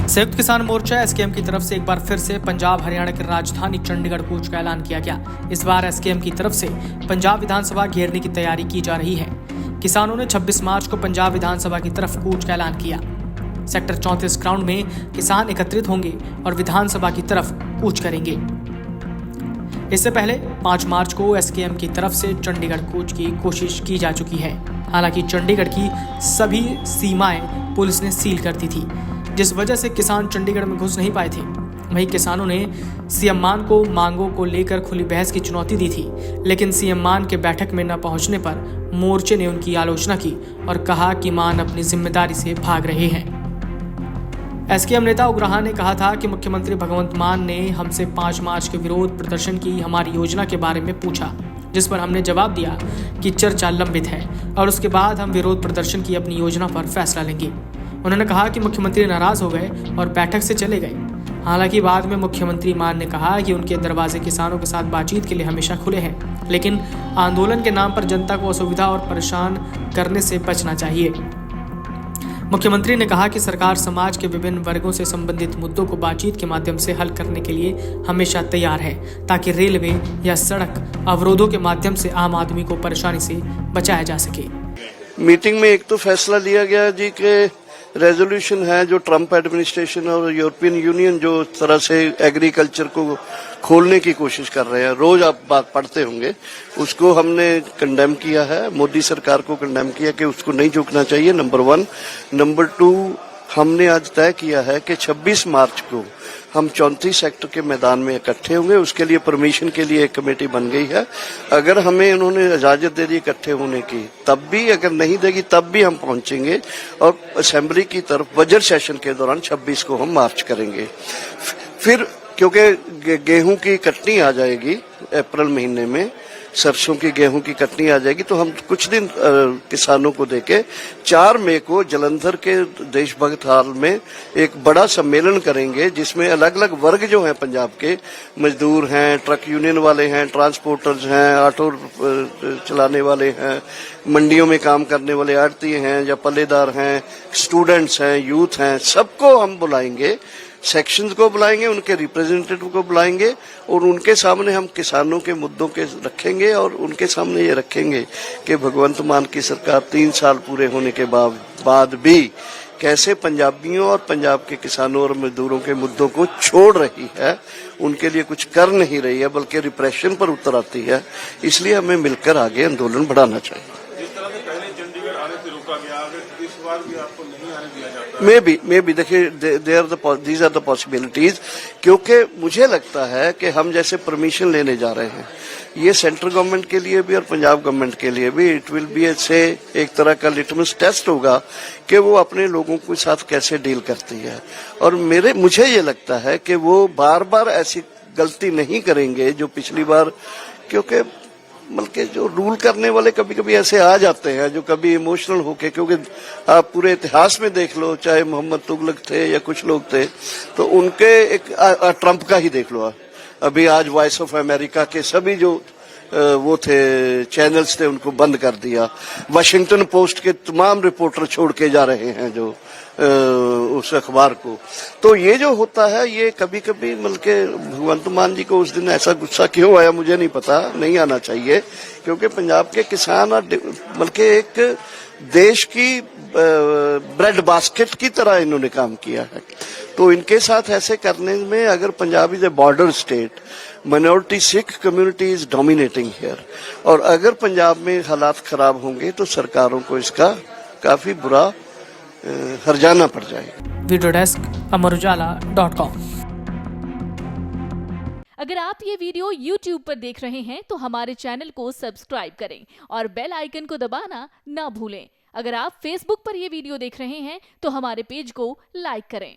संयुक्त किसान मोर्चा एसकेएम की तरफ से एक बार फिर से पंजाब हरियाणा की राजधानी चंडीगढ़ कूच का ऐलान किया गया। इस बार एसकेएम की तरफ से पंजाब विधानसभा घेरने की तैयारी की जा रही है। किसानों ने 26 मार्च को पंजाब विधानसभा की तरफ कूच का ऐलान किया। सेक्टर 34 ग्राउंड में किसान एकत्रित होंगे और विधानसभा की तरफ कूच करेंगे। इससे पहले 5 मार्च को एसकेएम की तरफ से चंडीगढ़ कूच की कोशिश की जा चुकी है। हालांकि चंडीगढ़ की सभी सीमाएं पुलिस ने सील कर दी थी, जिस वजह से किसान चंडीगढ़ में घुस नहीं पाए थे। वहीं किसानों ने सीएम मान को मांगों को लेकर खुली बहस की चुनौती दी थी, लेकिन सीएम मान के बैठक में न पहुंचने पर मोर्चे ने उनकी आलोचना की और कहा कि मान अपनी जिम्मेदारी से भाग रहे हैं। एसकेएम नेता उग्राहा ने कहा था कि मुख्यमंत्री भगवंत मान ने हमसे 5 मार्च के विरोध प्रदर्शन की हमारी योजना के बारे में पूछा, जिस पर हमने जवाब दिया कि चर्चा लंबित है और उसके बाद हम विरोध प्रदर्शन की अपनी योजना पर फैसला लेंगे। उन्होंने कहा कि मुख्यमंत्री नाराज हो गए और बैठक से चले गए। हालांकि बाद में मुख्यमंत्री मान ने कहा कि उनके दरवाजे किसानों के साथ बातचीत के लिए हमेशा खुले हैं, लेकिन आंदोलन के नाम पर जनता को असुविधा और परेशान करने से बचना चाहिए। मुख्यमंत्री ने कहा कि सरकार समाज के विभिन्न वर्गों से संबंधित मुद्दों को बातचीत के माध्यम से हल करने के लिए हमेशा तैयार है, ताकि रेलवे या सड़क अवरोधों के माध्यम से आम आदमी को परेशानी से बचाया जा सके। मीटिंग में एक तो फैसला लिया गया जी के रेजोल्यूशन है जो ट्रंप एडमिनिस्ट्रेशन और यूरोपियन यूनियन जो तरह से एग्रीकल्चर को खोलने की कोशिश कर रहे हैं, रोज आप बात पढ़ते होंगे, उसको हमने कंडेम किया है। मोदी सरकार को कंडेम किया कि उसको नहीं झुकना चाहिए, नंबर 1। नंबर 2, हमने आज तय किया है कि 26 मार्च को हम 34 सेक्टर के मैदान में इकट्ठे होंगे। उसके लिए परमिशन के लिए एक कमेटी बन गई है। अगर हमें उन्होंने इजाजत दे दी इकट्ठे होने की, तब भी, अगर नहीं देगी तब भी हम पहुंचेंगे और असेंबली की तरफ बजट सेशन के दौरान 26 को हम मार्च करेंगे। फिर क्योंकि गेहूं की कटनी आ जाएगी अप्रैल महीने में, सरसों की गेहूं की कटनी आ जाएगी, तो हम कुछ दिन किसानों को देके 4 मई को जलंधर के देशभक्त हॉल में एक बड़ा सम्मेलन करेंगे, जिसमें अलग अलग वर्ग जो हैं पंजाब के, मजदूर हैं, ट्रक यूनियन वाले हैं, ट्रांसपोर्टर्स हैं, ऑटो चलाने वाले हैं, मंडियों में काम करने वाले आड़ती हैं या पल्लेदार हैं, स्टूडेंट्स हैं, यूथ हैं, सबको हम बुलाएंगे, सेक्शंस को बुलाएंगे, उनके रिप्रेजेंटेटिव को बुलाएंगे और उनके सामने हम किसानों के मुद्दों के रखेंगे और उनके सामने ये रखेंगे कि भगवंत मान की सरकार 3 साल पूरे होने के बाद भी कैसे पंजाबियों और पंजाब के किसानों और मजदूरों के मुद्दों को छोड़ रही है, उनके लिए कुछ कर नहीं रही है, बल्कि रिप्रेशन पर उतर आती है। इसलिए हमें मिलकर आगे आंदोलन बढ़ाना चाहिए। मे बी देखिए, दीज आर द पॉसिबिलिटीज, क्योंकि मुझे लगता है कि हम जैसे परमिशन लेने जा रहे हैं, ये सेंट्रल गवर्नमेंट के लिए भी और पंजाब गवर्नमेंट के लिए भी इट विल बी एक तरह का लिटमस टेस्ट होगा कि वो अपने लोगों के साथ कैसे डील करती है। और मुझे ये लगता है कि वो बार बार ऐसी गलती नहीं करेंगे जो पिछली बार, क्योंकि बल्कि जो रूल करने वाले कभी कभी ऐसे आ जाते हैं जो कभी इमोशनल होके, क्योंकि आप पूरे इतिहास में देख लो, चाहे मोहम्मद तुगलक थे या कुछ लोग थे, तो उनके एक ट्रंप का ही देख लो, अभी आज वॉइस ऑफ अमेरिका के सभी जो वो थे चैनल्स थे उनको बंद कर दिया, वाशिंगटन पोस्ट के तमाम रिपोर्टर छोड़ के जा रहे हैं जो उस अखबार को। तो ये जो होता है, ये कभी कभी बल्कि भगवंत मान जी को उस दिन ऐसा गुस्सा क्यों आया मुझे नहीं पता, नहीं आना चाहिए, क्योंकि पंजाब के किसान बल्कि एक देश की ब्रेड बास्केट की तरह इन्होंने काम किया है। तो इनके साथ ऐसे करने में, अगर Punjab is a border state, minority Sikh community is dominating here, और अगर पंजाब में हालात खराब होंगे तो सरकारों को इसका काफी बुरा हर्जाना पड़ जाएगा। Video desk amarujala.com। अगर आप ये वीडियो YouTube पर देख रहे हैं तो हमारे चैनल को सब्सक्राइब करें और बेल आइकन को दबाना ना भूलें। अगर आप Facebook पर ये वीडियो देख रहे हैं तो हमारे पेज को लाइक करें।